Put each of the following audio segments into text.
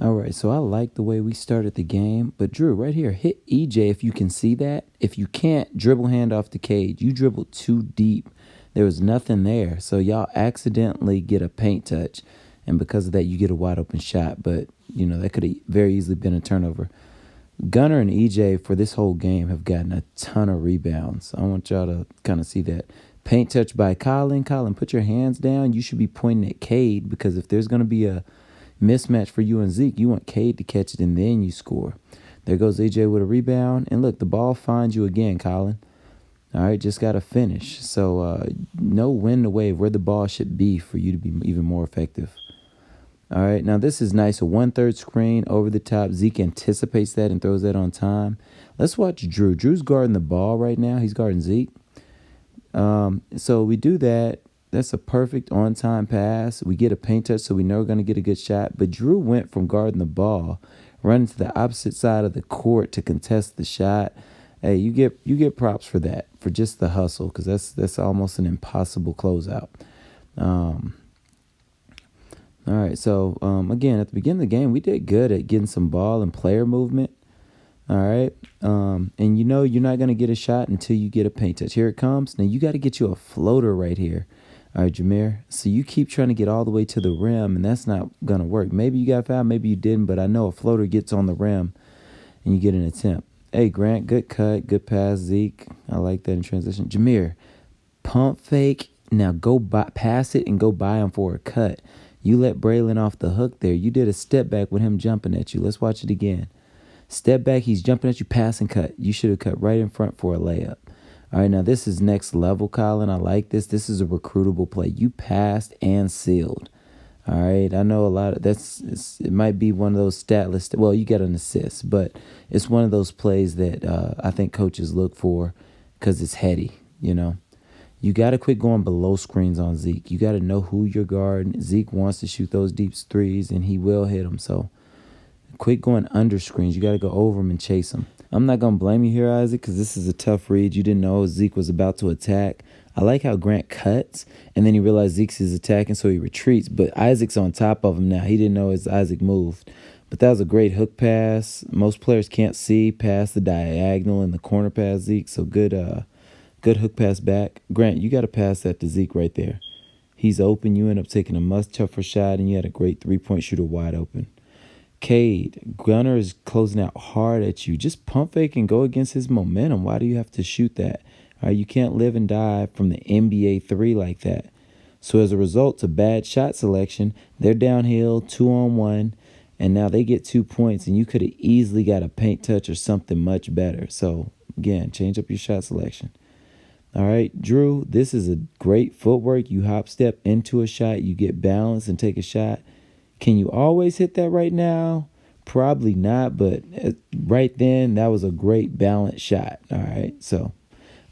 All right, so I like the way we started the game, but Drew, right here, hit EJ if you can see that. If you can't, dribble hand off the cage. You dribbled too deep. There was nothing there, so y'all accidentally get a paint touch, and because of that, you get a wide open shot. But that could have very easily been a turnover. Gunner and EJ for this whole game have gotten a ton of rebounds. I want y'all to kind of see that. Paint touch by Colin. Colin, put your hands down. You should be pointing at Cade because if there's going to be a mismatch for you and Zeke, you want Cade to catch it and then you score. There goes AJ with a rebound. And look, the ball finds you again, Colin. All right, just got to finish. So know when to wave, where the ball should be for you to be even more effective. All right, now this is nice. A 1/3 screen over the top. Zeke anticipates that and throws that on time. Let's watch Drew. Drew's guarding the ball right now. He's guarding Zeke. So we do that. That's a perfect on-time pass. We get a paint touch, so we know we're going to get a good shot. But Drew went from guarding the ball, running to the opposite side of the court to contest the shot. Hey, you get props for that, for just the hustle, because that's almost an impossible closeout. All right, so again, at the beginning of the game, we did good at getting some ball and player movement. All right, and you're not going to get a shot until you get a paint touch. Here it comes. Now you got to get you a floater right here. All right, Jameer. So you keep trying to get all the way to the rim, and that's not going to work. Maybe you got fouled, maybe you didn't, but I know a floater gets on the rim, and you get an attempt. Hey, Grant, good cut, good pass, Zeke. I like that in transition. Jameer, pump fake. Now go pass it and go by him for a cut. You let Braylon off the hook there. You did a step back with him jumping at you. Let's watch it again. Step back, he's jumping at you, pass and cut. You should have cut right in front for a layup. All right, now this is next level, Colin. I like this. This is a recruitable play. You passed and sealed. All right, I know a lot of it might be one of those statless. Well, you got an assist, but it's one of those plays that I think coaches look for because it's heady. You got to quit going below screens on Zeke. You got to know who you're guarding. Zeke wants to shoot those deep threes, and he will hit them. So quit going under screens. You got to go over them and chase them. I'm not going to blame you here, Isaac, because this is a tough read. You didn't know Zeke was about to attack. I like how Grant cuts, and then he realized Zeke's is attacking, so he retreats. But Isaac's on top of him now. He didn't know as Isaac moved. But that was a great hook pass. Most players can't see past the diagonal and the corner pass Zeke, so good hook pass back. Grant, you got to pass that to Zeke right there. He's open. You end up taking a much tougher shot, and you had a great three-point shooter wide open. Cade, Gunner is closing out hard at you. Just pump fake and go against his momentum. Why do you have to shoot that? All right, you can't live and die from the NBA 3 like that. So as a result, it's a bad shot selection. They're downhill, 2-on-1, and now they get 2 points, and you could have easily got a paint touch or something much better. So, again, change up your shot selection. All right, Drew, this is a great footwork. You hop step into a shot, you get balance and take a shot. Can you always hit that right now? Probably not, but right then, that was a great balanced shot. All right, so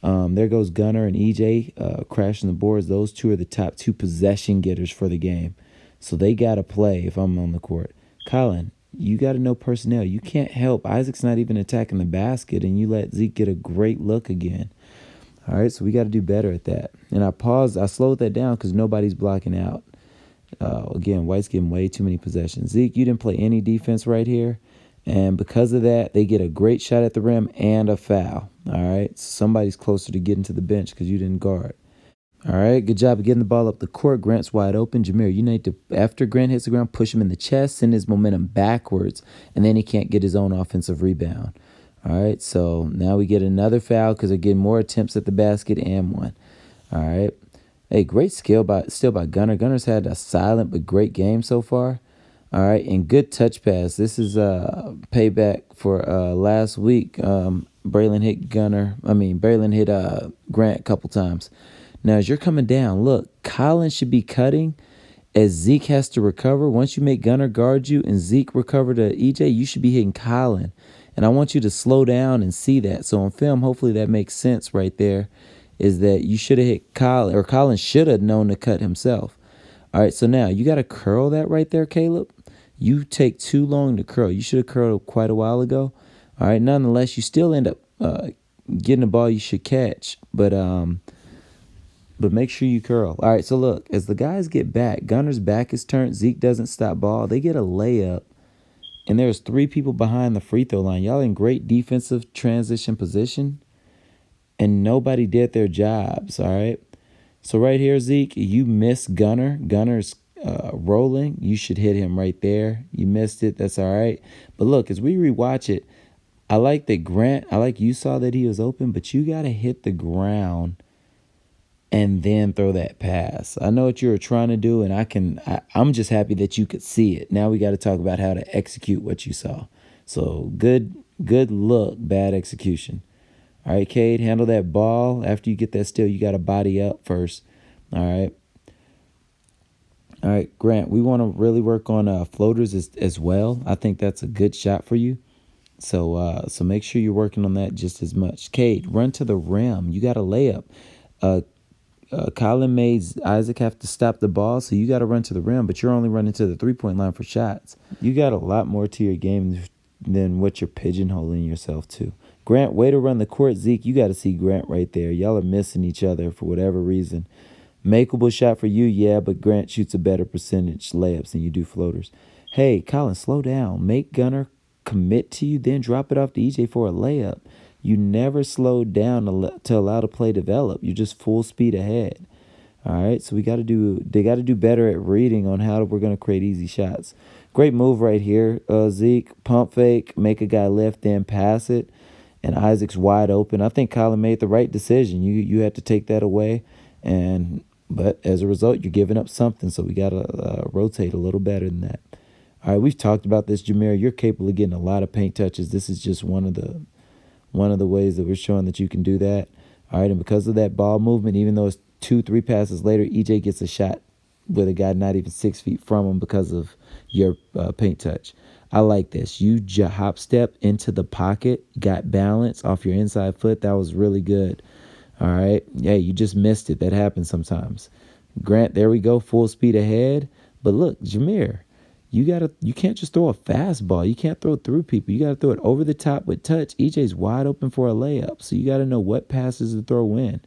there goes Gunner and EJ crashing the boards. Those two are the top 2 possession getters for the game. So they got to play if I'm on the court. Colin, you got to know personnel. You can't help. Isaac's not even attacking the basket, and you let Zeke get a great look again. All right, so we got to do better at that. And I slowed that down because nobody's blocking out. Again, White's getting way too many possessions. Zeke, you didn't play any defense right here. And because of that, they get a great shot at the rim and a foul. All right, somebody's closer to getting to the bench because you didn't guard. All right, good job of getting the ball up the court. Grant's wide open. Jameer, you need to, after Grant hits the ground, push him in the chest, send his momentum backwards, and then he can't get his own offensive rebound. All right, so now we get another foul because they're getting more attempts at the basket and one. All right. Hey, great still by Gunner. Gunner's had a silent but great game so far. All right, and good touch pass. This is payback for last week. Braylon hit Grant a couple times. Now, as you're coming down, look, Colin should be cutting as Zeke has to recover. Once you make Gunner guard you and Zeke recover to EJ, you should be hitting Colin. And I want you to slow down and see that. So on film, hopefully that makes sense right there, is that you should have hit Colin, or Colin should have known to cut himself. All right, so now you got to curl that right there, Caleb. You take too long to curl. You should have curled quite a while ago. All right, nonetheless, you still end up getting the ball you should catch, but make sure you curl. All right, so look, as the guys get back, Gunner's back is turned. Zeke doesn't stop ball. They get a layup, and there's 3 people behind the free throw line. Y'all in great defensive transition position, and nobody did their jobs, all right? So right here, Zeke, you missed Gunner. Gunner's rolling. You should hit him right there. You missed it. That's all right. But look, as we rewatch it, I like that you saw that he was open, but you got to hit the ground and then throw that pass. I know what you were trying to do, and I'm just happy that you could see it. Now we got to talk about how to execute what you saw. So good look, bad execution. All right, Cade, handle that ball. After you get that steal, you got to body up first. All right. All right, Grant, we want to really work on floaters as well. I think that's a good shot for you. So make sure you're working on that just as much. Cade, run to the rim. You got a layup. Colin made Isaac have to stop the ball, so you got to run to the rim, but you're only running to the three-point line for shots. You got a lot more to your game than what you're pigeonholing yourself to. Grant, way to run the court. Zeke, you got to see Grant right there. Y'all are missing each other for whatever reason. Makeable shot for you, yeah, but Grant shoots a better percentage layups than you do floaters. Hey, Colin, slow down. Make Gunner commit to you, then drop it off to EJ for a layup. You never slowed down to allow the play develop. You're just full speed ahead. All right, so they got to do better at reading on how we're going to create easy shots. Great move right here, Zeke. Pump fake, make a guy lift, then pass it, and Isaac's wide open. I think Colin made the right decision. You had to take that away, but as a result, you're giving up something, so we got to rotate a little better than that. All right, we've talked about this, Jameer. You're capable of getting a lot of paint touches. This is just one of the ways that we're showing that you can do that. All right, and because of that ball movement, even though it's 2-3 passes later, EJ gets a shot with a guy not even 6 feet from him because of your paint touch. I like this. You hop step into the pocket, got balance off your inside foot. That was really good. All right. Yeah, you just missed it. That happens sometimes. Grant, there we go, full speed ahead. But look, Jameer, you can't just throw a fastball. You can't throw through people. You got to throw it over the top with touch. EJ's wide open for a layup, so you got to know what passes to throw in.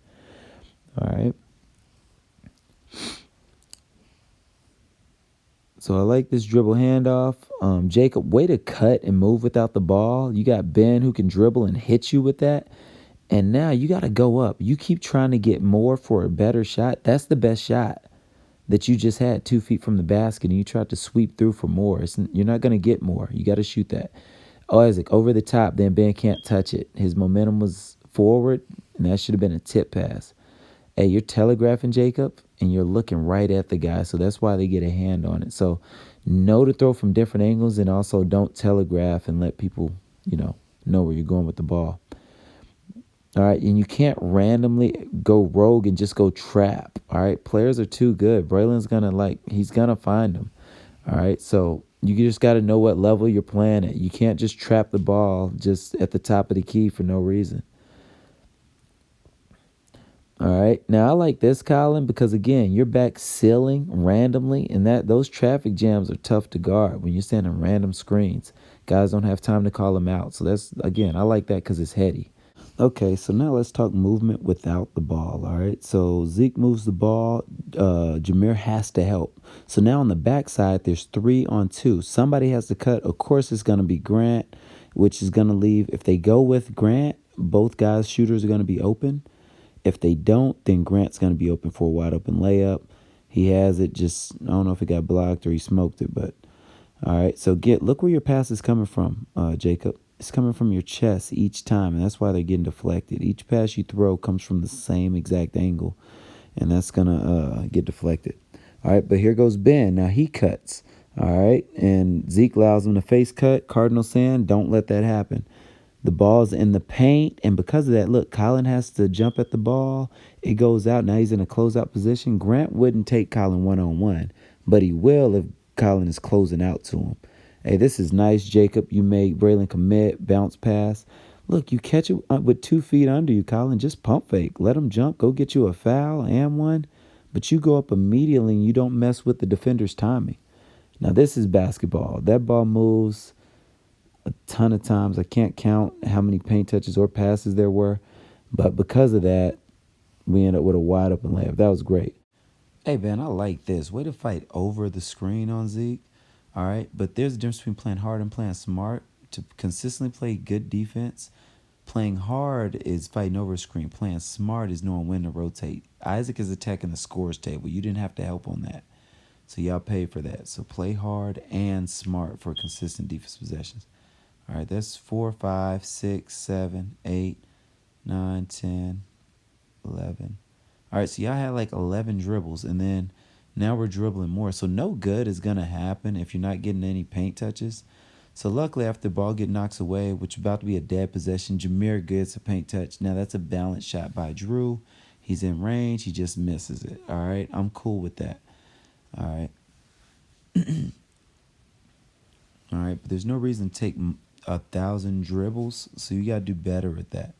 All right. So I like this dribble handoff. Jacob, way to cut and move without the ball. You got Ben who can dribble and hit you with that. And now you got to go up. You keep trying to get more for a better shot. That's the best shot that you just had 2 feet from the basket, and you tried to sweep through for more. You're not going to get more. You got to shoot that. Isaac, over the top, then Ben can't touch it. His momentum was forward, and that should have been a tip pass. Hey, you're telegraphing Jacob, and you're looking right at the guy, so that's why they get a hand on it. So know to throw from different angles, and also don't telegraph and let people, know where you're going with the ball. All right, and you can't randomly go rogue and just go trap. All right, players are too good. Braylon's he's gonna find them. All right, so you just got to know what level you're playing at. You can't just trap the ball just at the top of the key for no reason. All right, now I like this, Colin, because again, you're back sealing randomly, and those traffic jams are tough to guard when you're sending random screens. Guys don't have time to call them out. So I like that because it's heady. Okay, so now let's talk movement without the ball, all right? So Zeke moves the ball. Jameer has to help. So now on the backside, there's 3 on 2. Somebody has to cut. Of course, it's going to be Grant, which is going to leave. If they go with Grant, both guys' shooters are going to be open. If they don't, then Grant's going to be open for a wide open layup. He has it, I don't know if it got blocked or he smoked it, but all right. So look where your pass is coming from, Jacob. It's coming from your chest each time, and that's why they're getting deflected. Each pass you throw comes from the same exact angle, and that's going to get deflected. All right, but here goes Ben. Now he cuts, all right, and Zeke allows him to face cut. Cardinal sand, don't let that happen. The ball's in the paint, and because of that, look, Colin has to jump at the ball. It goes out. Now he's in a closeout position. Grant wouldn't take Colin one-on-one, but he will if Colin is closing out to him. Hey, this is nice, Jacob. You made Braylon commit, bounce pass. Look, you catch it with 2 feet under you, Colin. Just pump fake. Let him jump. Go get you a foul and one. But you go up immediately and you don't mess with the defender's timing. Now, this is basketball. That ball moves a ton of times. I can't count how many paint touches or passes there were. But because of that, we end up with a wide open layup. That was great. Hey, man, I like this. Way to fight over the screen on Zeke. All right, but there's a difference between playing hard and playing smart. To consistently play good defense, playing hard is fighting over a screen. Playing smart is knowing when to rotate. Isaac is attacking the scores table. You didn't have to help on that. So y'all paid for that. So play hard and smart for consistent defense possessions. All right, that's 4, 5, 6, 7, 8, 9, 10, 11. All right, so y'all had like 11 dribbles, and then now we're dribbling more. So no good is going to happen if you're not getting any paint touches. So luckily, after the ball get knocks away, which is about to be a dead possession, Jameer gets a paint touch. Now that's a balanced shot by Drew. He's in range. He just misses it. All right, I'm cool with that. All right. All right, but there's no reason to take 1,000 dribbles, so you got to do better at that.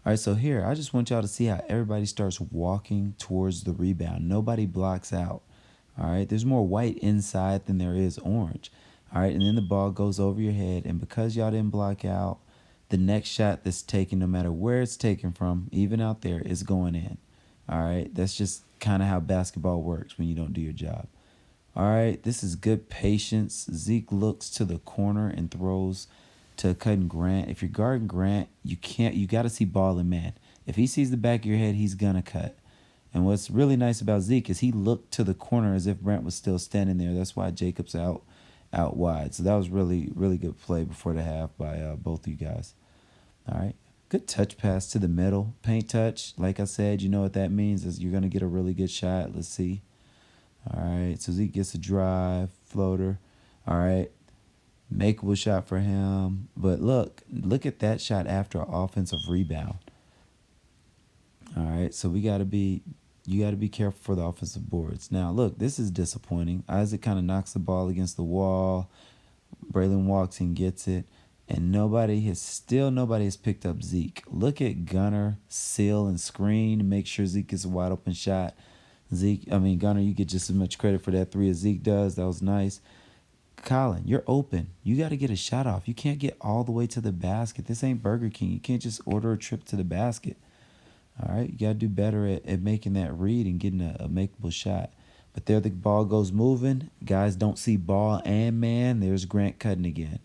All right, so here, I just want y'all to see how everybody starts walking towards the rebound. Nobody blocks out. All right, there's more white inside than there is orange. All right, and then the ball goes over your head, and because y'all didn't block out, the next shot that's taken, no matter where it's taken from, even out there, is going in. All right, that's just kind of how basketball works when you don't do your job. All right, this is good patience. Zeke looks to the corner and throws to cutting Grant. If you're guarding Grant, you got to see ball and man. If he sees the back of your head, he's going to cut. And what's really nice about Zeke is he looked to the corner as if Grant was still standing there. That's why Jacob's out wide. So that was really, really good play before the half by both of you guys. All right. Good touch pass to the middle. Paint touch. Like I said, you know what that means is you're going to get a really good shot. Let's see. All right, so Zeke gets a drive, floater. All right, makeable shot for him. But look at that shot after an offensive rebound. All right, so you got to be careful for the offensive boards. Now, look, this is disappointing. Isaac kind of knocks the ball against the wall. Braylon walks and gets it. And nobody has picked up Zeke. Look at Gunner, seal, and screen to make sure Zeke gets a wide open shot. Gunner, you get just as much credit for that 3 as Zeke does. That was nice. Colin, you're open. You got to get a shot off. You can't get all the way to the basket. This ain't Burger King. You can't just order a trip to the basket. All right, you got to do better at making that read and getting a makeable shot. But there the ball goes moving. Guys don't see ball and man. There's Grant cutting again.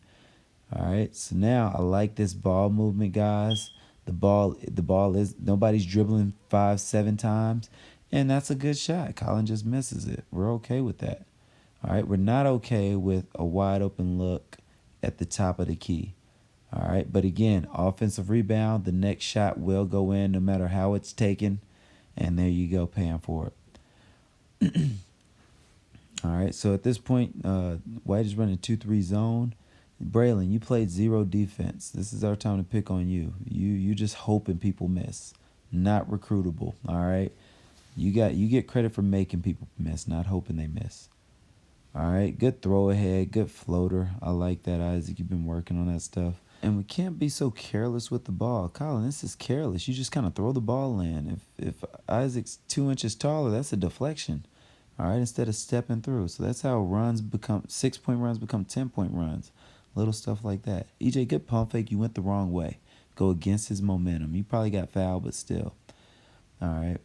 All right, so now I like this ball movement, guys. The ball is, nobody's dribbling 5, 7 times. And that's a good shot. Colin just misses it. We're okay with that. All right. We're not okay with a wide open look at the top of the key. All right. But again, offensive rebound. The next shot will go in no matter how it's taken. And there you go, paying for it. All right. So at this point, White is running 2-3 zone. Braylon, you played 0 defense. This is our time to pick on you. You just hoping people miss. Not recruitable. All right. You get credit for making people miss, not hoping they miss. All right, good throw ahead, good floater. I like that, Isaac. You've been working on that stuff. And we can't be so careless with the ball. Colin, this is careless. You just kind of throw the ball in. If Isaac's 2 inches taller, that's a deflection. All right, instead of stepping through. So that's how 6-point runs become 10-point runs. Little stuff like that. EJ, good pump fake. You went the wrong way. Go against his momentum. You probably got fouled, but still. All right.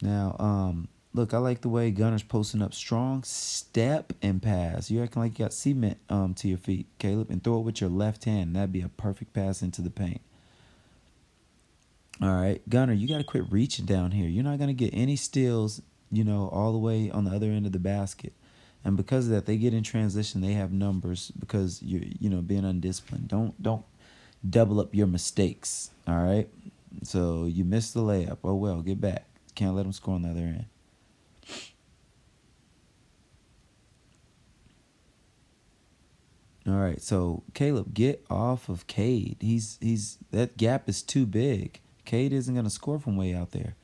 Now, look, I like the way Gunner's posting up strong. Step and pass. You acting like you got cement to your feet, Caleb, and throw it with your left hand. That'd be a perfect pass into the paint. All right, Gunner, you got to quit reaching down here. You're not going to get any steals, all the way on the other end of the basket. And because of that, they get in transition. They have numbers because you're being undisciplined. Don't double up your mistakes, all right? So you missed the layup. Oh, well, get back. Can't let them score on the other end. All right, so Caleb, get off of Cade. He's that gap is too big. Cade isn't gonna score from way out there.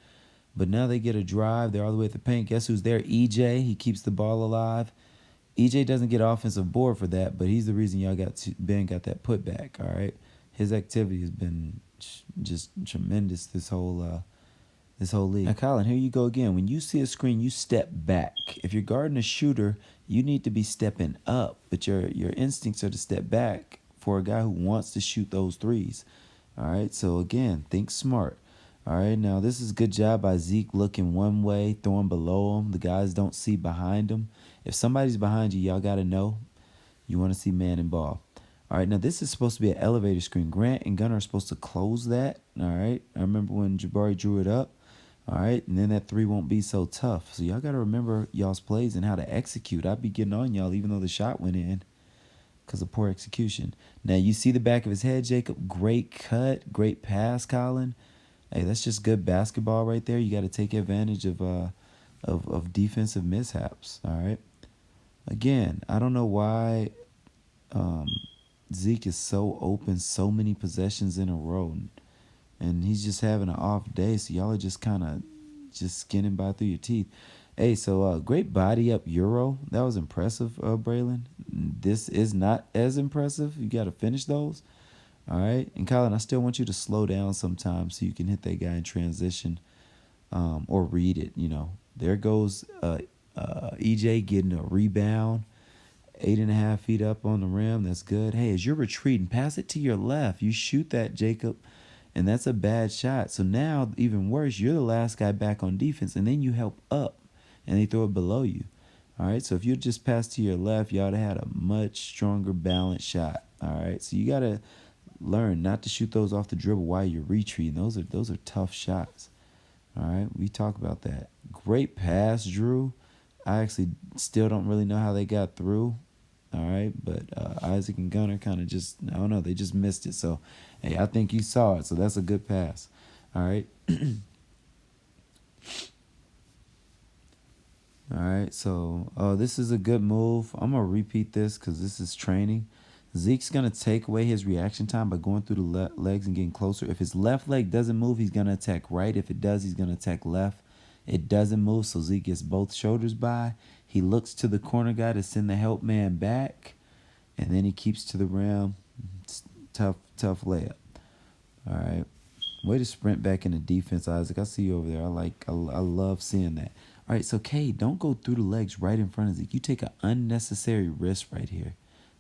But now they get a drive. They're all the way at the paint. Guess who's there? EJ. He keeps the ball alive. EJ doesn't get offensive board for that, but he's the reason y'all Ben got that putback. All right, his activity has been just tremendous this whole league. Now, Colin, here you go again. When you see a screen, you step back. If you're guarding a shooter, you need to be stepping up, but your instincts are to step back for a guy who wants to shoot those threes. All right, so again, think smart. All right, now this is a good job by Zeke looking one way, throwing below him. The guys don't see behind him. If somebody's behind you, y'all got to know you want to see man and ball. All right, now this is supposed to be an elevator screen. Grant and Gunnar are supposed to close that. All right, I remember when Jabari drew it up. All right, and then that three won't be so tough. So y'all got to remember y'all's plays and how to execute. I'd be getting on y'all even though the shot went in because of poor execution. Now you see the back of his head, Jacob. Great cut, great pass, Colin. Hey, that's just good basketball right there. You got to take advantage of defensive mishaps. All right. Again, I don't know why um, Zeke is so open, so many possessions in a row, and he's just having an off day. So y'all are just kind of just skinning by through your teeth. Hey, so great body up Euro. That was impressive, Braylon. This is not as impressive. You got to finish those. All right. And Colin, I still want you to slow down sometimes so you can hit that guy in transition or read it. There goes EJ getting a rebound, 8.5 feet up on the rim. That's good. Hey, as you're retreating, pass it to your left. You shoot that, Jacob, and that's a bad shot. So now, even worse, you're the last guy back on defense, and then you help up, and they throw it below you. All right, so if you just pass to your left, you ought to have a much stronger balanced shot. All right, so you got to learn not to shoot those off the dribble while you're retreating. Those are tough shots. All right, we talk about that. Great pass, Drew. I actually still don't really know how they got through. All right, but Isaac and Gunnar kind of just, I don't know, they just missed it. So, hey, I think you saw it, so that's a good pass. All right. All right, so this is a good move. I'm going to repeat this because this is training. Zeke's going to take away his reaction time by going through the legs and getting closer. If his left leg doesn't move, he's going to attack right. If it does, he's going to attack left. It doesn't move, so Zeke gets both shoulders by. He looks to the corner guy to send the help man back, and then he keeps to the rim. It's tough layup. All right. Way to sprint back into defense, Isaac. I see you over there. I love seeing that. All right, so Cade, don't go through the legs right in front of Zeke. You take an unnecessary risk right here.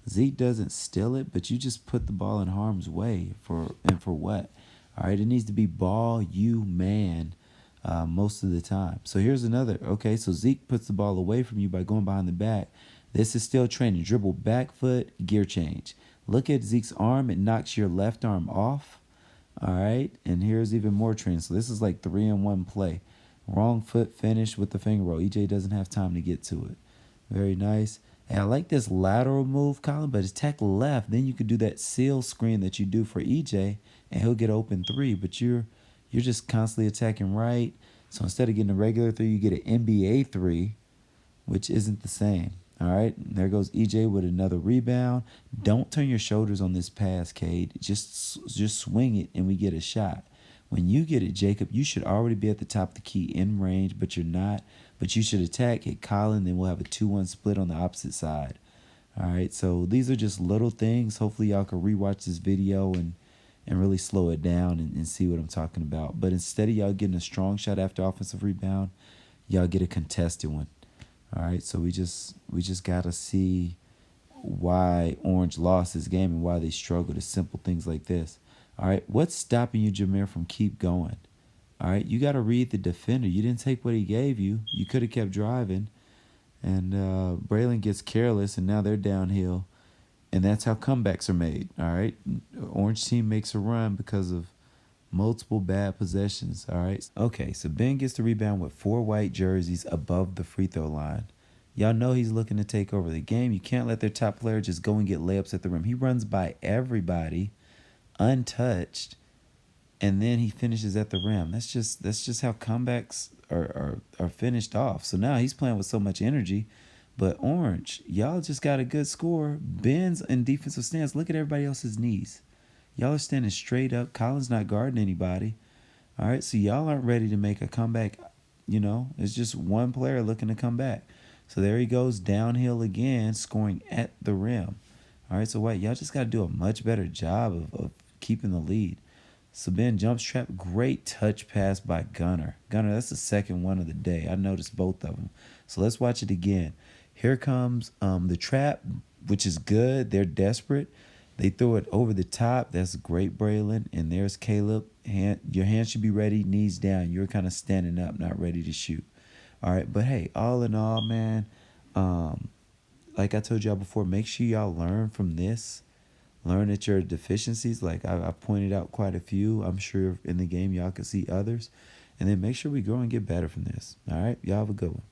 Zeke doesn't steal it, but you just put the ball in harm's way for what? All right, it needs to be ball, you, man, most of the time. So here's another. Okay, so Zeke puts the ball away from you by going behind the back. This is still training. Dribble back foot, gear change. Look at Zeke's arm. It knocks your left arm off. All right, and here's even more training. So this is like 3-in-1 play. Wrong foot finish with the finger roll. EJ doesn't have time to get to it. Very nice. And I like this lateral move, Colin, but attack left. Then you could do that seal screen that you do for EJ, and he'll get open three. But you're just constantly attacking right. So instead of getting a regular three, you get an NBA three, which isn't the same. All right, there goes EJ with another rebound. Don't turn your shoulders on this pass, Cade. Just swing it, and we get a shot. When you get it, Jacob, you should already be at the top of the key in range, but you're not. But you should attack, hit Colin, then we'll have a 2-1 split on the opposite side. All right, so these are just little things. Hopefully y'all can rewatch this video and really slow it down and see what I'm talking about. But instead of y'all getting a strong shot after offensive rebound, y'all get a contested one. All right, so we just got to see why Orange lost this game and why they struggled. It's simple things like this. All right, what's stopping you, Jameer, from keep going? All right, you got to read the defender. You didn't take what he gave you. You could have kept driving. And Braylon gets careless, and now they're downhill. And that's how comebacks are made, all right? Orange team makes a run because of multiple bad possessions, all right? Okay, so Ben gets the rebound with 4 white jerseys above the free throw line. Y'all know he's looking to take over the game. You can't let their top player just go and get layups at the rim. He runs by everybody untouched, and then he finishes at the rim. That's just how comebacks are finished off. So now he's playing with so much energy. But Orange, y'all just got a good score. Ben's in defensive stance. Look at everybody else's knees. Y'all are standing straight up. Colin's not guarding anybody. All right, so y'all aren't ready to make a comeback. It's just one player looking to come back. So there he goes downhill again, scoring at the rim. All right, so White, y'all just got to do a much better job of keeping the lead. So Ben jumps trap. Great touch pass by Gunnar. Gunnar, that's the second one of the day. I noticed both of them. So let's watch it again. Here comes the trap, which is good. They're desperate. They throw it over the top. That's great, Braylon. And there's Caleb. Your hand should be ready, knees down. You're kind of standing up, not ready to shoot. All right. But hey, all in all, man, um, like I told y'all before, make sure y'all learn from this. Learn at your deficiencies. Like I pointed out quite a few. I'm sure in the game y'all can see others. And then make sure we grow and get better from this. All right. Y'all have a good one.